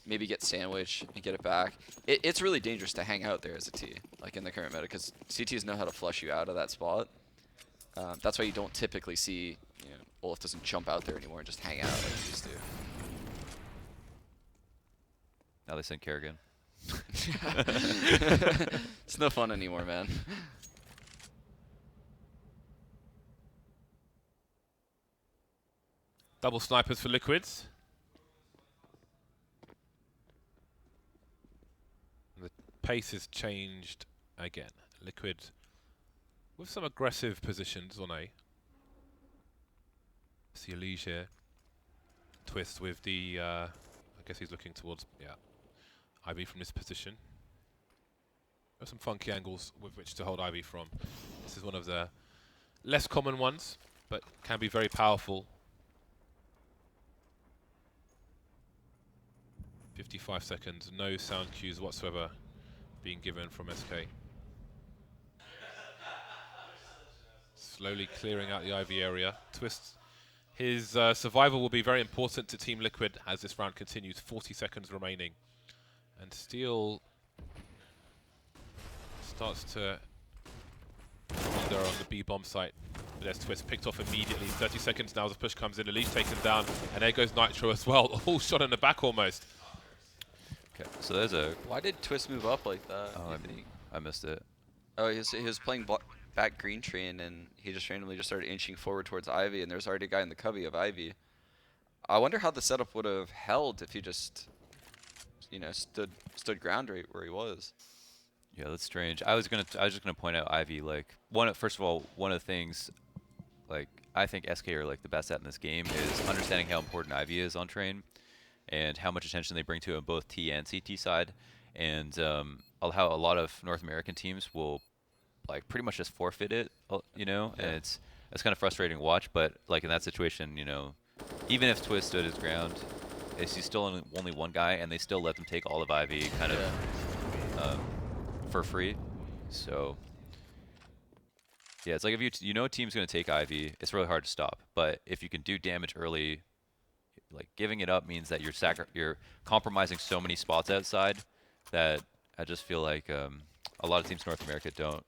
maybe get sandwich and get it back. It's really dangerous to hang out there as a T, like in the current meta, because CTs know how to flush you out of that spot. That's why you don't typically see, you know, Olaf doesn't jump out there anymore and just hang out like he used to. Now they send Kerrigan. It's no fun anymore, man. Double snipers for Liquids. The pace is changed again. Liquid with some aggressive positions on A. See Elige here. Twist with the, I guess he's looking towards, yeah, Ivy from this position. There's some funky angles with which to hold Ivy from. This is one of the less common ones, but can be very powerful. 55 seconds, no sound cues whatsoever being given from SK. Slowly clearing out the Ivy area. Twist. His survival will be very important to Team Liquid as this round continues. 40 seconds remaining. And Steel starts to wander on the B bomb site. But there's Twist picked off immediately. 30 seconds now as the push comes in. Elise taken down. And there goes Nitro as well. All shot in the back almost. Okay, so there's a. Why did Twist move up like that? Oh, I missed it. Oh, he was playing back green train, and he just randomly just started inching forward towards Ivy, and there's already a guy in the cubby of Ivy. I wonder how the setup would have held if he just, you know, stood ground right where he was. Yeah, that's strange. I was just gonna point out Ivy. Like first of all, one of the things, like I think SK are like the best at in this game is understanding how important Ivy is on train, and how much attention they bring to it on both T and CT side, and how a lot of North American teams will like pretty much just forfeit it, you know, and it's kind of frustrating to watch. But like in that situation, you know, even if Twist stood his ground, he's still only one guy, and they still let them take all of Ivy kind of for free. So yeah, it's like if you know a team's going to take Ivy, it's really hard to stop. But if you can do damage early, like giving it up means that you're compromising so many spots outside that I just feel like a lot of teams in North America don't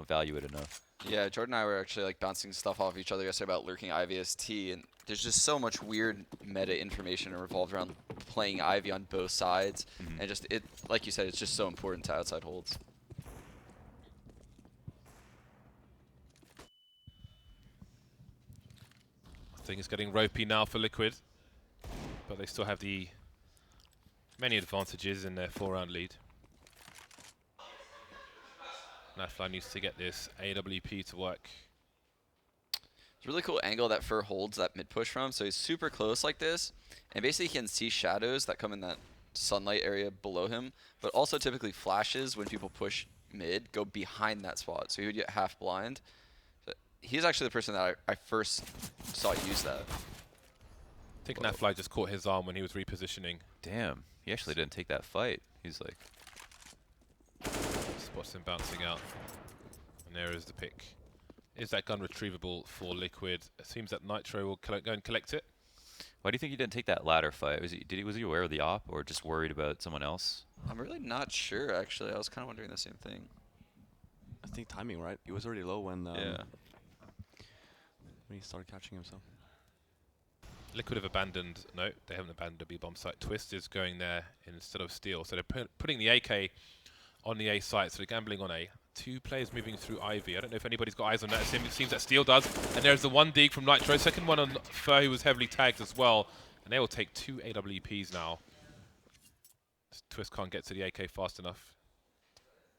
value it enough. Yeah, Jordan and I were actually like bouncing stuff off each other yesterday about lurking Ivy as T, and there's just so much weird meta information revolved around playing Ivy on both sides, and just like you said, it's just so important to outside holds. I think it's getting ropey now for Liquid, but they still have the many advantages in their 4-round lead. Nafly needs to get this AWP to work. It's a really cool angle that Fur holds that mid push from, so he's super close like this, and basically he can see shadows that come in that sunlight area below him, but also typically flashes when people push mid go behind that spot, so he would get half blind. But he's actually the person that I first saw use that. I think Nafly just caught his arm when he was repositioning. Damn, he actually didn't take that fight. He's like... Spots him bouncing out. And there is the pick. Is that gun retrievable for Liquid? It seems that Nitro will go and collect it. Why do you think he didn't take that ladder fight? Was he aware of the op, or just worried about someone else? I'm really not sure, actually. I was kind of wondering the same thing. I think timing, right? He was already low when Yeah. when he started catching himself. Liquid have abandoned... No, they haven't abandoned a B-bomb site. Twist is going there instead of Steel. So they're putting the AK on the A site, so they're gambling on A. 2 players moving through Ivy. I don't know if anybody's got eyes on that. It seems that Steel does. And there's the one dig from Nitro. Second one on Fur, who was heavily tagged as well. And they will take 2 AWPs now. Twist can't get to the AK fast enough.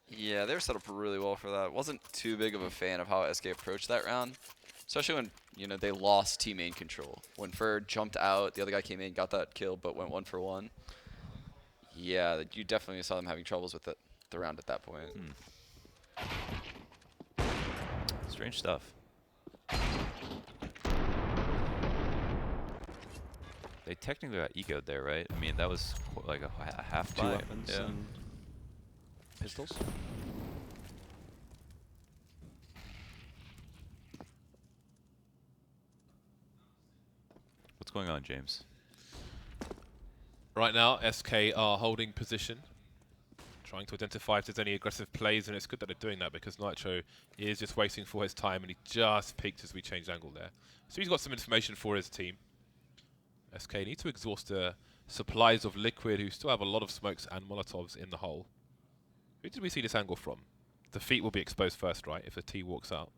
Yeah, they were set up really well for that. Wasn't too big of a fan of how SK approached that round, especially when, you know, they lost team main control. When Fur jumped out, the other guy came in, got that kill, but went 1 for 1. Yeah, you definitely saw them having troubles with the round at that point. Strange stuff. They technically got ecoed there, right? I mean, that was like a half 2 buy. weapons Yeah. and pistols. What's going on, James? Right now, SK are holding position, trying to identify if there's any aggressive plays, and it's good that they're doing that because Nitro is just waiting for his time, and he just peeked as we changed angle there. So he's got some information for his team. SK need to exhaust the supplies of Liquid, who still have a lot of smokes and Molotovs in the hole. Who did we see this angle from? The feet will be exposed first, right, if the T walks out.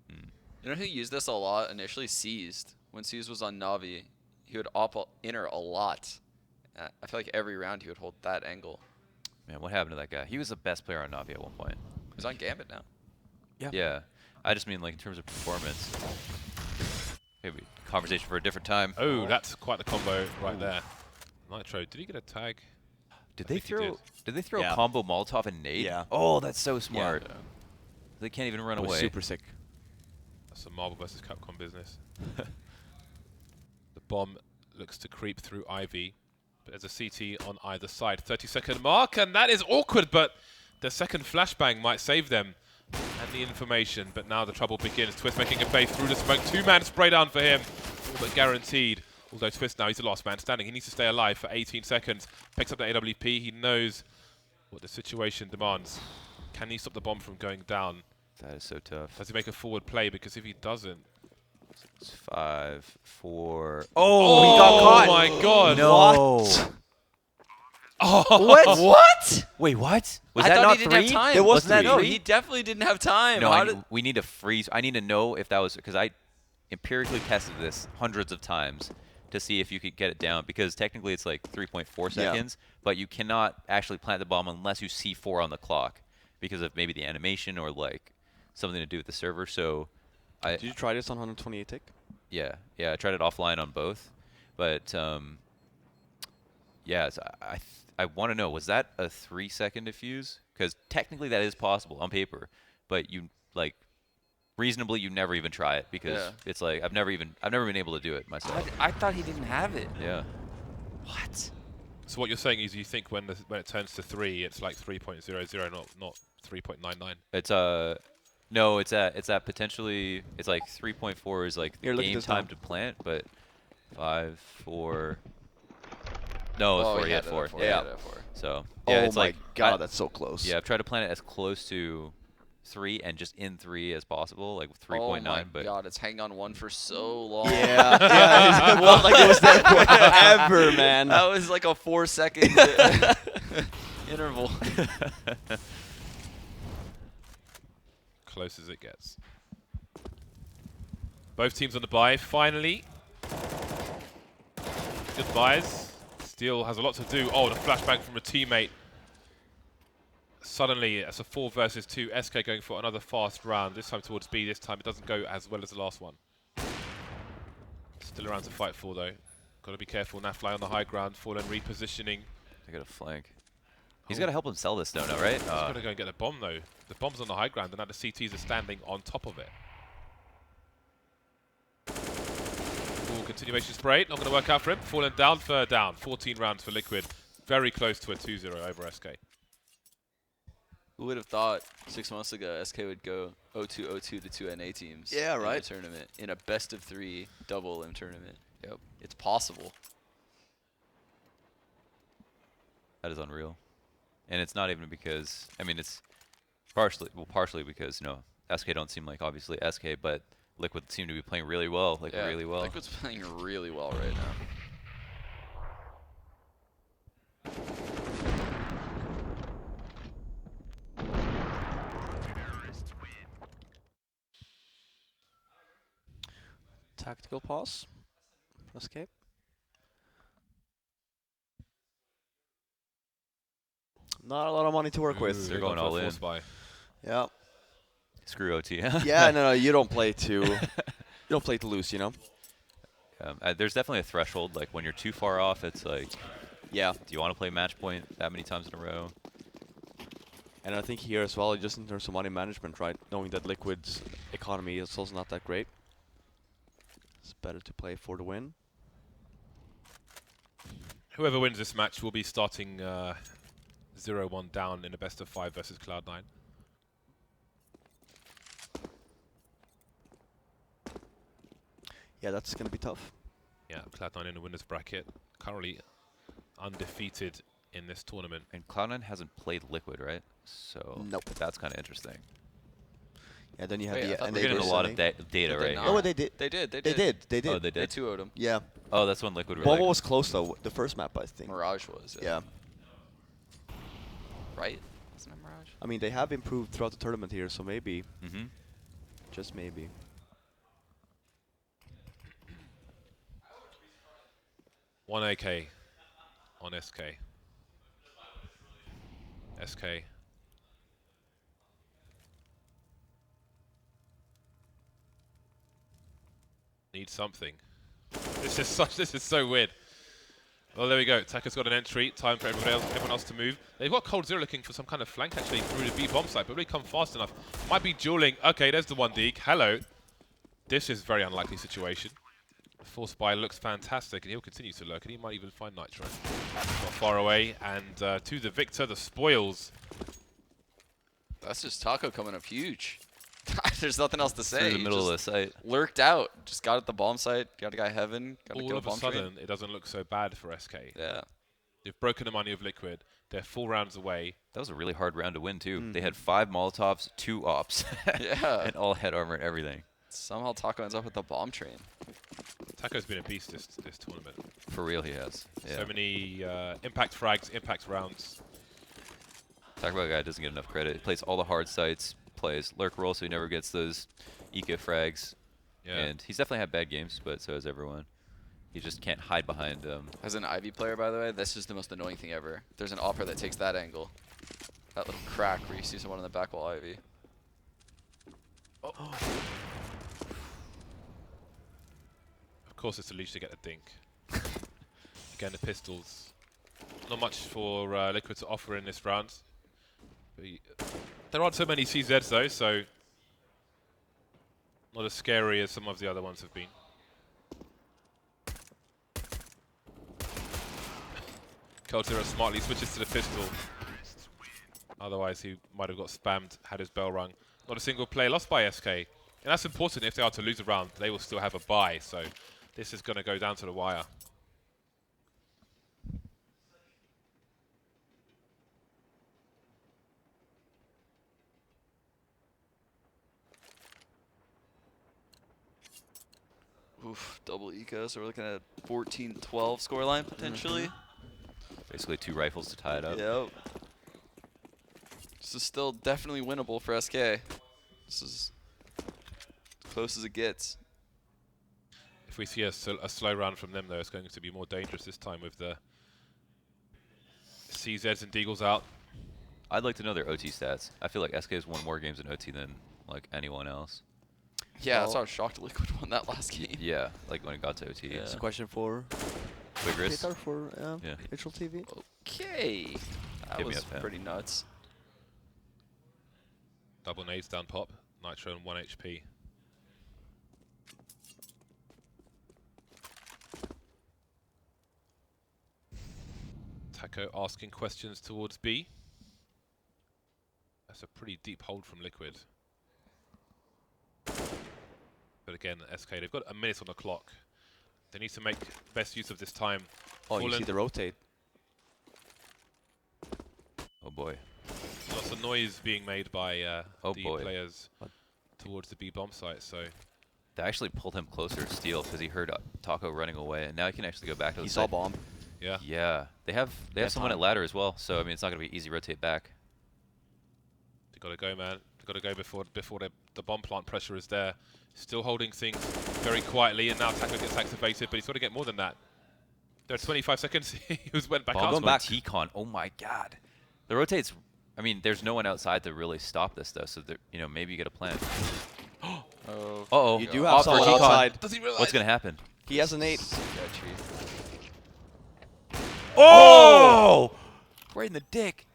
You know who used this a lot? Initially, Seized. When Seized was on Navi, he would op inner a lot. I feel like every round he would hold that angle. Man, what happened to that guy? He was the best player on Navi at one point. He's on Gambit now. Yeah. I just mean like in terms of performance. Maybe conversation for a different time. Oh, that's quite the combo right there. Nitro, did he get a tag? Did I they think he throw? Did they throw Yeah. a combo Molotov and nade? Yeah. Oh, that's so smart. Yeah. They can't even run It was away. super sick. That's some Marvel versus Capcom business. The bomb looks to creep through Ivy, but there's a CT on either side. 30-second mark, and that is awkward, but the second flashbang might save them. and the information, but now the trouble begins. Twist making a play through the smoke. 2-man spray down for him, all but guaranteed. Although Twist now, he's the last man standing. He needs to stay alive for 18 seconds. Picks up the AWP. He knows what the situation demands. Can he stop the bomb from going down? That is so tough. Does he make a forward play? Because if he doesn't... It's 5, 4... Oh, he got caught! Oh my god! No! What? Oh. What? Wait, what? Was I that thought not he didn't 3? have time. It was Wasn't that 3. No, 3? he definitely didn't have time. No, How did we need to freeze. I need to know if that was because I empirically tested this hundreds of times to see if you could get it down because technically it's like 3.4 seconds, but you cannot actually plant the bomb unless you see 4 on the clock because of maybe the animation or like something to do with the server. So Did you try this on 128 tick? yeah, I tried it offline on both, but yeah, so I want to know, was that a 3-second defuse? Because technically that is possible on paper, but you like reasonably you never even try it because it's like I've never been able to do it myself. I thought he didn't have it. Yeah. What? So what you're saying is you think when it turns to 3, it's like 3.00, not 3.99. It's no, it's at potentially it's like 3.4 is like Here, look at game this time now. to plant, but 5, 4. No, it's 4. he Yeah, had it at 4. 4. Yeah. He had it at 4. So yeah, Oh it's my like god, that's so close. yeah, I've tried to plant it as close to 3 and just in 3 as possible, like 3.9. Oh my but god, it's hanging on 1 for so long. Yeah, yeah. It felt like it was there forever, man. That was like a 4-second interval. Close as it gets. Both teams on the bye, finally. Good buys. Steel has a lot to do. Oh, the flashbang from a teammate. Suddenly, it's a 4 versus 2. SK going for another fast round. This time towards B. This time it doesn't go as well as the last one. Still around to fight for, though. Got to be careful. Nafly on the high ground. Fallen repositioning. I got a flank. He's got to help him sell this though, no, right? He's got to go and get the bomb, though. The bomb's on the high ground, and now the CTs are standing on top of it. Ooh, continuation spray. Not going to work out for him. Fallen down, third down. 14 rounds for Liquid. Very close to a 2-0 over SK. Who would have thought 6 months ago SK would go 0-2-0-2 to 2 NA teams Yeah, in right. the tournament, in a best-of-3 double limb tournament. Yep. It's possible. That is unreal. And it's not even because, I mean, it's partially because, you know, SK don't seem like obviously SK, but Liquid seem to be playing really well, like really well. Liquid's playing really well right now. Tactical pause. Escape. Not a lot of money to work with. They're going all in. Yeah. Screw OT. Yeah, no, you don't play to you don't play to lose, you know. There's definitely a threshold. Like when you're too far off, it's like, Yeah. do you want to play match point that many times in a row? And I think here as well, just in terms of money management, right? Knowing that Liquid's economy is also not that great. It's better to play for the win. Whoever wins this match will be starting 0-1 down in a best-of-5 versus Cloud9. Yeah, that's gonna be tough. Yeah, Cloud9 in the winner's bracket. Currently undefeated in this tournament. And Cloud9 hasn't played Liquid, right? So Nope. that's kind of interesting. Yeah, then you have Wait, I the thought and We're they getting were a lot of sending- data Did they right not? here. Oh, they did. They did. They did. They did. Oh, they They did? 2-0'd him. Yeah. Oh, that's when Liquid were Bomba like, was close though. The first map, I think. Mirage was. Yeah. Right? Wasn't it Mirage? I mean, they have improved throughout the tournament here, so maybe, mm-hmm. just maybe. One AK on SK. SK. Need something. This is so weird. Well, there we go. Takker's got an entry. Time for everyone else to move. They've got Cold Zero looking for some kind of flank actually through the B bomb site, but really come fast enough. Might be dueling. Okay, there's the one Deke. Hello. This is a very unlikely situation. The force buy looks fantastic, and he'll continue to lurk, and he might even find Nitro. Not far away, and to the victor, the spoils. That's just Taco coming up huge. There's nothing else to say. Through the He middle of the just site. lurked out. Just got at the bomb site. Got a guy Heaven. Got to All kill of a bomb sudden, train. it doesn't look so bad for SK. Yeah. They've broken the money of Liquid. They're 4 rounds away. That was a really hard round to win, too. Mm-hmm. They had 5 Molotovs, 2 ops, Yeah. and all head armor and everything. Somehow Taco ends up with the bomb train. Taco's been a beast this tournament. For real, he has. Yeah. So many impact frags, impact rounds. Talk about a guy who doesn't get enough credit. He plays all the hard sites, plays lurk roll, so he never gets those eco frags. Yeah. And he's definitely had bad games, but so has everyone. He just can't hide behind. As an Ivy player, by the way, this is the most annoying thing ever. There's an opera that takes that angle. That little crack where you see someone in the back wall Ivy. Of course, it's a leash to get a dink. Again, the pistols. Not much for Liquid to offer in this round. But there aren't so many CZs though, so not as scary as some of the other ones have been. Keltera smartly switches to the pistol. Otherwise, he might have got spammed had his bell rung. Not a single play lost by SK. And that's important. If they are to lose a round, they will still have a bye. So this is going to go down to the wire. Oof, double eco, so we're looking at 14-12 scoreline potentially. Basically 2 rifles to tie it up. Yep. This is still definitely winnable for SK. This is as close as it gets. If we see a slow round from them, though, it's going to be more dangerous this time with the CZs and Deagles out. I'd like to know their OT stats. I feel like SK has won more games in OT than like anyone else. Yeah, that's why I was shocked Liquid won that last game. Yeah, like when it got to OT. Yeah. It's a question for Vigorous. Peter for Yeah. Neutral TV. Okay. That Give me was a pen. pretty nuts. Double nades down pop. Nitro and 1 HP. Taco asking questions towards B. That's a pretty deep hold from Liquid. But again, SK, they've got a minute on the clock. They need to make best use of this time. Oh, you see Fallen, the rotate. Oh boy. lots of noise being made by Oh the boy. players What? towards the B bomb site. So They actually pulled him closer to steal because he heard Taco running away, and now he can actually go back to the He saw site. bomb. yeah, Yeah, they have someone at time. ladder as well, so I mean it's not gonna be easy rotate back. they got to go, man. They got to go before the bomb plant pressure is there. Still holding things very quietly, and now Taco gets activated, but he's got to get more than that. There are 25 seconds. He went back Bomb's up. going back. T-con. Oh my god. The rotates. I mean, there's no one outside to really stop this though, so maybe you get a plan. Oh. Uh-oh. You do Off have for someone T-con. outside. Does he realize? What's gonna happen? He has an 8. Sketchy. Oh! Right in the dick.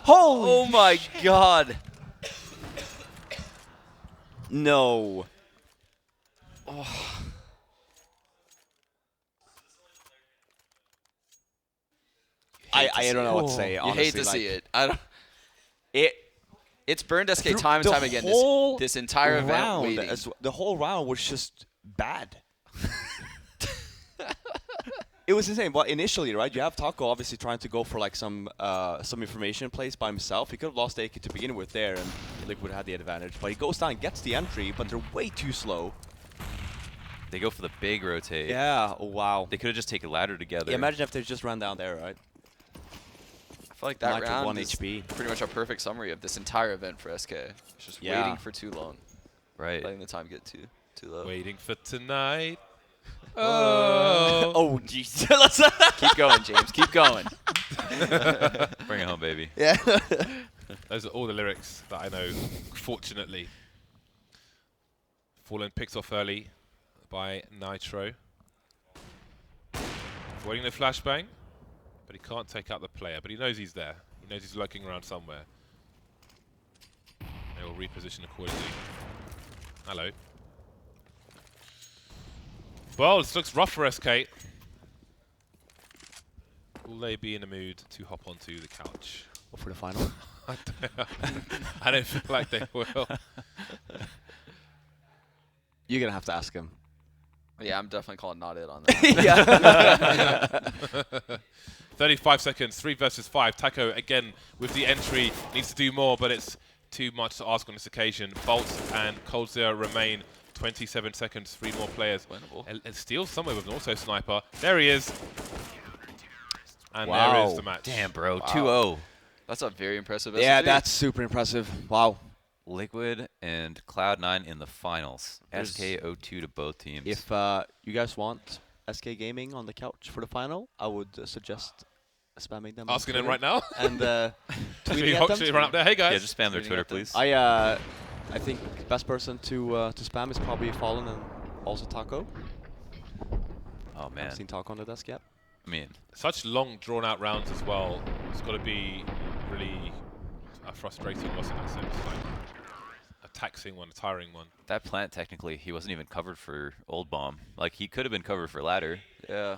Oh my god. No. I don't know what to say. You Honestly, hate to see like, it. I don't. It's burned SK Through time and the time again. whole This entire event round, waiting. the whole round was just bad. It was insane. But initially, right, you have Taco obviously trying to go for like some information plays by himself. He could have lost AK to begin with there, and Liquid had the advantage. But he goes down and gets the entry, but they're way too slow. They go for the big rotate. Yeah. Oh, wow. They could have just taken ladder together. Yeah, imagine if they just ran down there, right? I feel like that Nitro round 1 is HP. pretty much a perfect summary of this entire event for SK. It's just Yeah. waiting for too long, Right. letting the time get too low. Waiting for tonight. Oh. Oh, jeez. Keep going, James. Keep going. Bring it home, baby. Yeah. Those are all the lyrics that I know, fortunately. Fallen picked off early by Nitro. Avoiding the flashbang, but he can't take out the player. But he knows he's there. He knows he's lurking around somewhere. They will reposition accordingly. Hello. Well, this looks rough for SK. Will they be in the mood to hop onto the couch? Or for the final. I don't feel like they will. You're gonna have to ask him. Yeah, I'm definitely calling not it on that. Yeah. 35 seconds, 3 versus 5. Taco again with the entry, needs to do more, but it's too much to ask on this occasion. Bolts and Cold Zero remain. 27 seconds, 3 more players. Winnable. And Steel somewhere with an auto sniper. There he is. And there Wow. is the match. Damn, bro. Wow. 2-0. That's a very impressive Yeah, SMG. that's super impressive. Wow. Liquid and Cloud9 in the finals. There's- SK02 to both teams. If you guys want SK Gaming on the couch for the final, I would suggest spamming them. on Asking them Twitter right now. and Should we tweeting at them. should we run up there? Hey guys. yeah, just spam their Tweeting Twitter, at them. please. I think best person to spam is probably Fallen and also Taco. Oh, I man. haven't seen Taco on the desk yet. I mean, Such long, drawn-out rounds as well. It's got to be really a frustrating loss in that sense. Like a taxing one, a tiring one. that plant, technically, he wasn't even covered for Old Bomb. Like, he could have been covered for Ladder. Yeah.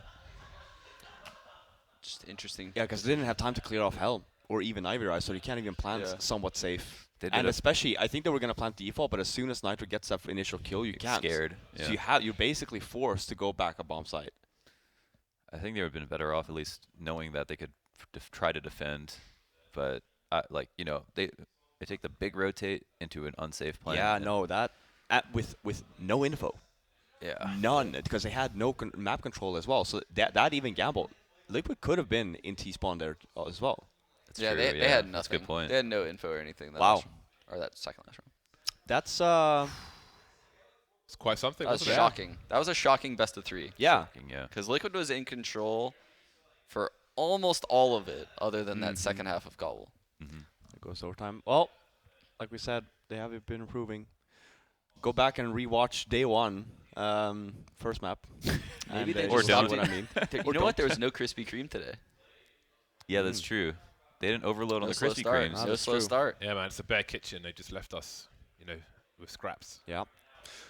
Just interesting. Yeah, because they didn't have time to clear off Helm or even Ivy Rise, so you can't even plant Yeah. somewhat safe. They did And a- especially, I think they were gonna plant default, but as soon as Nitro gets that initial kill, you You're can't. scared. So Yeah. you're basically forced to go back a bomb site. I think they would have been better off at least knowing that they could try to defend. But, like, you know, they take the big rotate into an unsafe plant. Yeah, and- no, that with no info, Yeah. none, because they had no map control as well. So that even gamble, Liquid could have been in T-spawn there as well. That's Yeah, true, they had nothing. That's a good point. They had no info or anything. That Wow. last round, or that second last round. That's It's quite something, That was wasn't it? shocking. That was a shocking best of 3. yeah. Yeah. Because Liquid was in control for almost all of it, other than that second half of Gobble. It goes overtime. Well, like we said, they have been improving. Go back and rewatch day 1, first map. Maybe and, they Or you'll see don't. what I mean. You know what? There was no Krispy Kreme today. Yeah, that's true. They didn't overload on No the slow Krispy start. Kremes. Ah, No that's slow true. start. Yeah, man, it's a bare kitchen. They just left us, you know, with scraps, Yeah.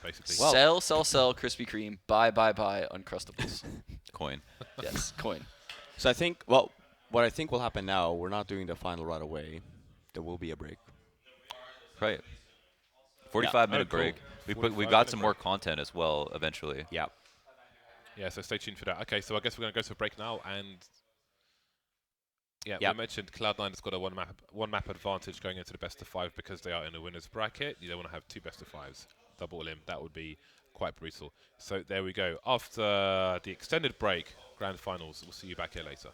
basically. Well- Sell Krispy Kreme. Buy Uncrustables. Coin. Yes, coin. So I think, well, what I think will happen now, we're not doing the final right away. There will be a break. Right. 45-minute Oh, cool. break. We 45-minute got some more break. content as well eventually. Yeah. Yeah, so stay tuned for that. Okay, so I guess we're going to go to a break now, and yeah, Yep. we mentioned Cloud9 has got a one map advantage going into the best of 5 because they are in the winners bracket. You don't want to have 2 best of 5s, double elim. That would be quite brutal. So there we go. After the extended break, grand finals. We'll see you back here later.